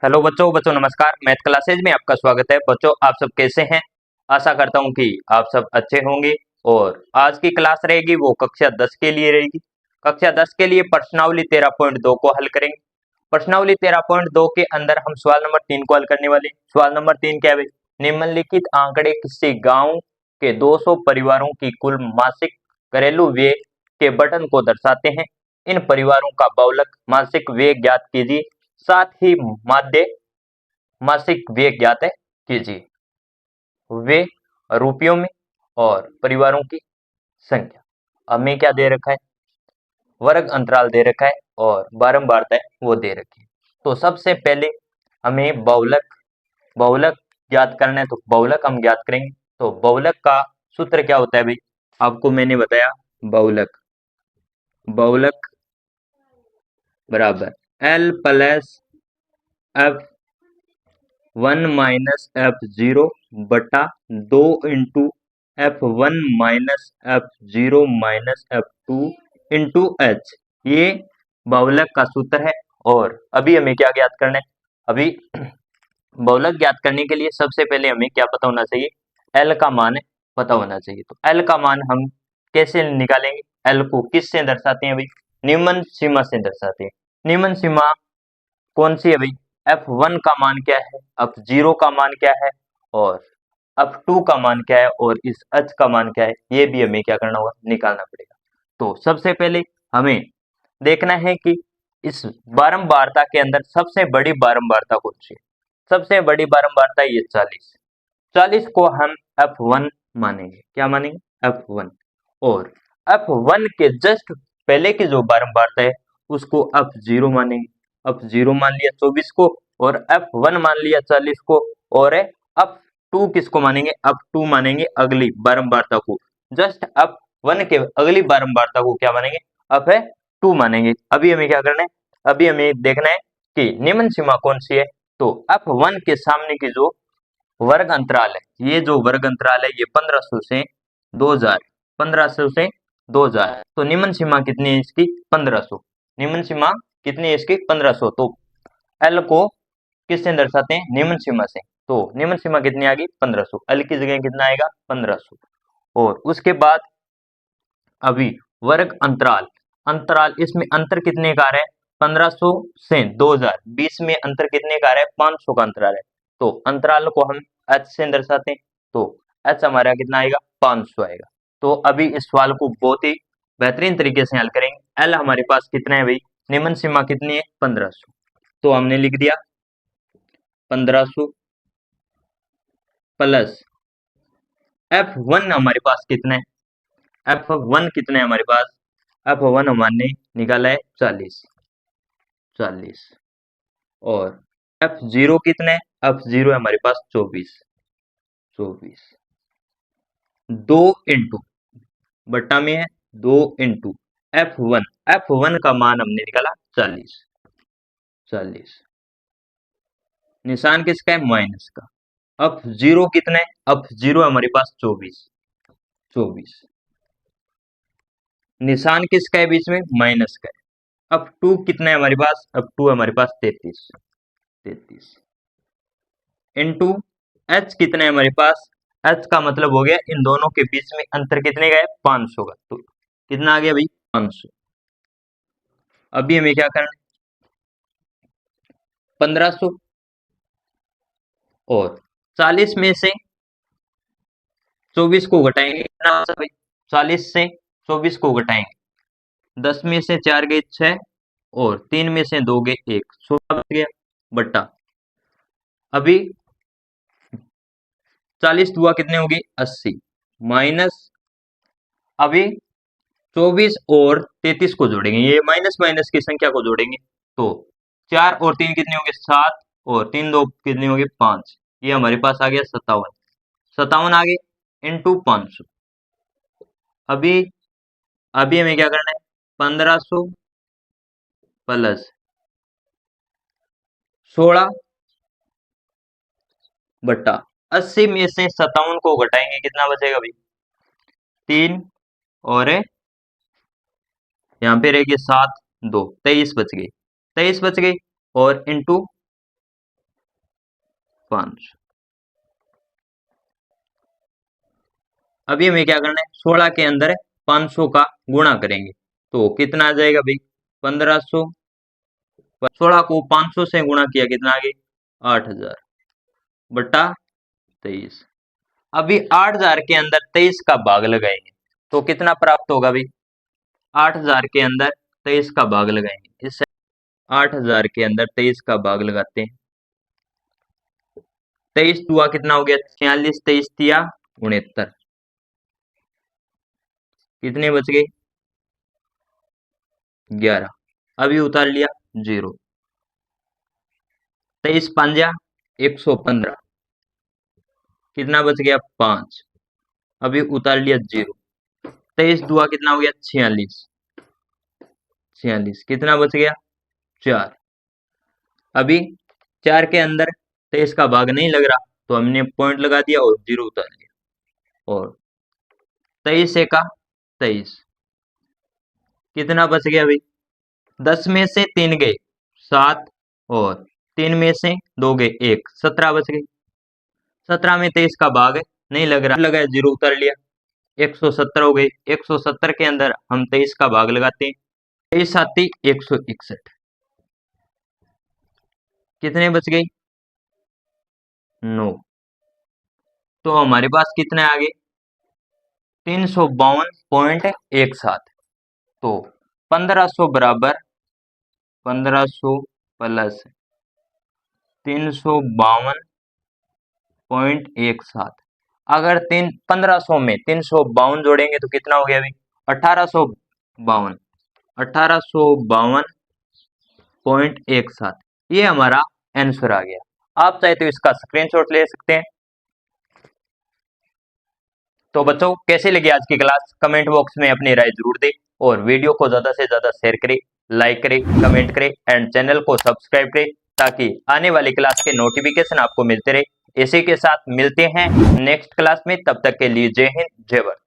Hello बच्चों नमस्कार। Math classes में आपका स्वागत है। बच्चों आप सब कैसे हैं? आशा करता हूं कि आप सब अच्छे होंगे। और आज की क्लास रहेगी वो कक्षा 10 के लिए रहेगी। कक्षा 10 के लिए प्रश्नावली 13.2 को हल करेंगे। प्रश्नावली 13.2 के अंदर हम सवाल नंबर 3 को हल करने वाले हैं। सवाल नंबर 3 क्या है? निम्नलिखित आंकड़े किसी गाँव के 200 परिवारों की कुल मासिक घरेलू व्यय के बटन को दर्शाते हैं। इन परिवारों का बहुलक मासिक व्यय ज्ञात कीजिए, साथ ही माध्य मासिक व्यय ज्ञात कीजिए। वे रुपयों में और परिवारों की संख्या। हमें क्या दे रखा है? वर्ग अंतराल दे रखा है और बारंबारता वो दे रखी है। तो सबसे पहले हमें बहुलक बहुलक ज्ञात करना है, तो बहुलक हम ज्ञात करेंगे। तो बहुलक का सूत्र क्या होता है भाई? आपको मैंने बताया बहुलक बहुलक बराबर L plus F 1 minus F 0 बटा 2 into F1 minus F0 minus F2 into H. ये बहुलक का सूत्र है। और अभी हमें क्या ज्ञात करना है? अभी बहुलक ज्ञात करने के लिए सबसे पहले हमें क्या पता होना चाहिए? L का मान पता होना चाहिए। तो L का मान हम कैसे निकालेंगे? L को किस से दर्शाते हैं भाई? न्यूमन सीमा से दर्शाते हैं। न्यूमन सीमा कौन सी है भाई? F1 का मान क्या है, F0 का मान क्या है और F2 का मान क्या है और इस H का मान क्या है, ये भी हमें क्या करना होगा? निकालना पड़ेगा। तो सबसे पहले हमें देखना है कि इस बारंबारता के अंदर सबसे बड़ी बारंबारता कौन सी है। सबसे बड़ी बारंबारता ये 40। 40 को हम F1 मानेंगे। क्या मानेंगे? F1। और F1 के जस्ट पहले की जो बारंबारता है उसको F0 मानेंगे। F0 मान लिया 24 को और F1 मान लिया 40 को। और F2 किसको मानेंगे? F2 मानेंगे अगली बारंबारता को। जस्ट F1 के अगली बारंबारता को क्या मानेंगे? F2 मानेंगे। अभी हमें क्या करना है? अभी हमें देखना है कि निम्न सीमा कौन सी है। तो F1 के सामने की जो वर्ग अंतराल है, ये जो वर्ग अंतराल है ये 1500 से 2000, 1500 से 2000। तो निम्न सीमा कितनी है इसकी? 1500। निम्न सीमा कितनी है इसकी? 1500। तो L को किससे दर्शाते हैं? निम्न सीमा से। तो निम्न सीमा कितनी आ गई? 1500। L की जगह कितना आएगा? 1500। और उसके बाद अभी वर्ग अंतराल अंतराल इसमें अंतर कितने का आ रहा है? 1500 से 2000, 20 में अंतर कितने का आ रहा है? 500 का अंतराल है। तो अंतराल को हम h से दर्शाते हैं। तो h हमारा कितना आएगा? 500 आएगा। तो अभी इस सवाल को बहुत ही बेहतरीन तरीके से हल करेंगे। L हमारे पास कितना है भाई? निम्न सीमा कितनी है? 1500। तो हमने लिख दिया 1500 प्लस F1 हमारे पास कितना है? F1 कितना है हमारे पास? F1 हमने निकाला है 40। 40 और F0 कितना है? F0 है हमारे पास 24। 24 2 इंटू बट्टा में है 2 इंटू F1। F1 का मान हमने निकाला 40। 40 निशान किसका है? माइनस का। F0 कितना है? F0 हमारे पास 24। 24 निशान किसका है बीच में? माइनस का है। F2 कितना है हमारे पास? F2 हमारे पास 33। 33 इंटू एच कितना है हमारे पास? एच का मतलब हो गया इन दोनों के बीच में अंतर कितने का है? 500 का। तो कितना आ गया भाई? 500। अभी हमें क्या करना है? 1500 और 40 में से 24 को घटाएंगे। कितना बचा भाई? 40 से 24 को घटाएंगे। 10 में से 4 गए 6 और 3 में से 2 गए 1, 16 बच गया बट्टा। अभी 40 दुआ कितने होगी? 80 माइनस। अभी 24 और 33 को जोड़ेंगे, ये माइनस माइनस की संख्या को जोड़ेंगे। तो 4 और 3 कितने होंगे? 7 और 3 2 कितने होंगे? 5। ये हमारे पास आ गया 57। 57 आ गए इंटू 500। अभी अभी हमें क्या करना है? 1500 प्लस 16 बट्टा 80 में से 57 को घटाएंगे, कितना बचेगा भाई? 3 और यहाँ पे रहेगी 7 2 23 बच गई। 23 बच गई और इंटू 500। अभी हमें क्या करना है, 16 के अंदर 500 का गुणा करेंगे तो कितना आ जाएगा भाई, 1500। 16 को 500 से गुणा किया कितना आ गया, 8000 बटा 23। अभी 8000 के अंदर 23 का भाग लगाएंगे तो कितना प्राप्त होगा भाई, 8000 के अंदर 23 का भाग लगाएंगे, इससे 8000 के अंदर 23 का भाग लगाते हैं, 23 दुआ कितना हो गया 46, 23 तिया 69, कितने बच गए 11। अभी उतार लिया 0, 23 पांजा 115, कितना बच गया 5। अभी उतार लिया 0, 23 दुआ कितना हो गया 46, 46 कितना बच गया 4। अभी 4 के अंदर 23 का भाग नहीं लग रहा तो हमने पॉइंट लगा दिया और 0 उतार लिया, और 23 का 23 कितना बच गया भाई, 10 में से 3 गए 7, और 3 में से 2 गए 1, 17 बच गई। 17 में 23 का भाग नहीं लग रहा, लगा 0 उतार लिया, 170 हो गई। 170 के अंदर हम 23 का भाग लगाते हैं, 23 साथी 161, कितने बच गई 9। तो हमारे पास कितने आ गए 352.17। तो 1500 बराबर 1500 प्लस 352.17। अगर 1500 में 352 जोड़ेंगे तो कितना हो गया भाई, 1852, 1852.17। ये हमारा आंसर आ गया। आप चाहे तो इसका स्क्रीनशॉट ले सकते हैं। तो बच्चों कैसे लगी आज की क्लास, कमेंट बॉक्स में अपनी राय जरूर दें, और वीडियो को ज्यादा से ज्यादा शेयर करें, लाइक करें, कमेंट करें एंड चैनल को सब्सक्राइब करें, ताकि आने वाली क्लास के नोटिफिकेशन आपको मिलते रहे। इसी के साथ मिलते हैं नेक्स्ट क्लास में, तब तक के लिए जय हिंद जय भारत।